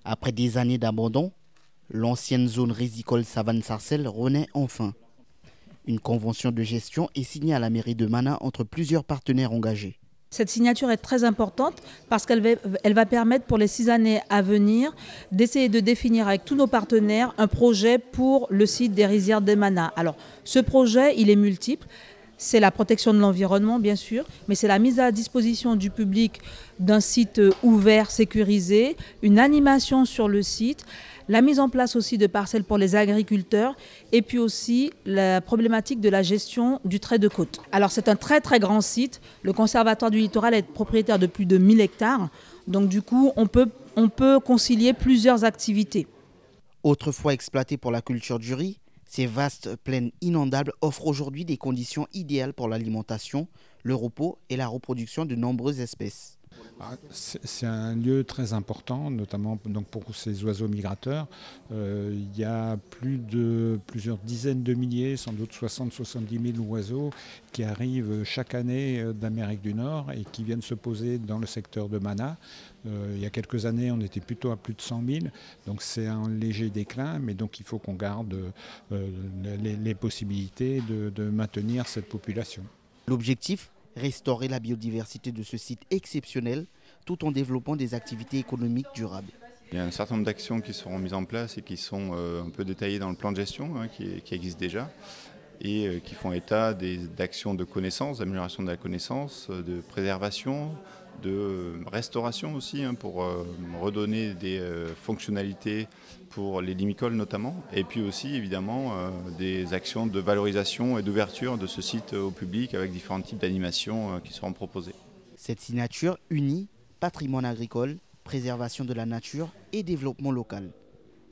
Après des années d'abandon, l'ancienne zone risicole Savane-Sarcelles renaît enfin. Une convention de gestion est signée à la mairie de Mana entre plusieurs partenaires engagés. Cette signature est très importante parce qu'elle va permettre pour les 6 années à venir d'essayer de définir avec tous nos partenaires un projet pour le site des rizières de Mana. Alors ce projet, il est multiple. C'est la protection de l'environnement, bien sûr, mais c'est la mise à disposition du public d'un site ouvert, sécurisé, une animation sur le site, la mise en place aussi de parcelles pour les agriculteurs et puis aussi la problématique de la gestion du trait de côte. Alors c'est un très très grand site. Le Conservatoire du littoral est propriétaire de plus de 1000 hectares. Donc du coup, on peut concilier plusieurs activités. Autrefois exploitées pour la culture du riz, ces vastes plaines inondables offrent aujourd'hui des conditions idéales pour l'alimentation, le repos et la reproduction de nombreuses espèces. C'est un lieu très important, notamment donc pour ces oiseaux migrateurs. Il y a plusieurs dizaines de milliers, sans doute 60-70 000 oiseaux qui arrivent chaque année d'Amérique du Nord et qui viennent se poser dans le secteur de Mana. Il y a quelques années, on était plutôt à plus de 100 000, donc c'est un léger déclin, mais donc il faut qu'on garde les possibilités de maintenir cette population. L'objectif, restaurer la biodiversité de ce site exceptionnel tout en développant des activités économiques durables. Il y a un certain nombre d'actions qui seront mises en place et qui sont un peu détaillées dans le plan de gestion qui existe déjà et qui font état d'actions de connaissance, d'amélioration de la connaissance, de préservation, de restauration aussi pour redonner des fonctionnalités pour les limicoles notamment, et puis aussi évidemment des actions de valorisation et d'ouverture de ce site au public avec différents types d'animations qui seront proposées. Cette signature unit patrimoine agricole, préservation de la nature et développement local.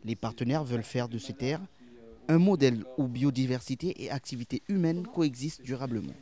Les partenaires veulent faire de ces terres un modèle où biodiversité et activité humaine coexistent durablement.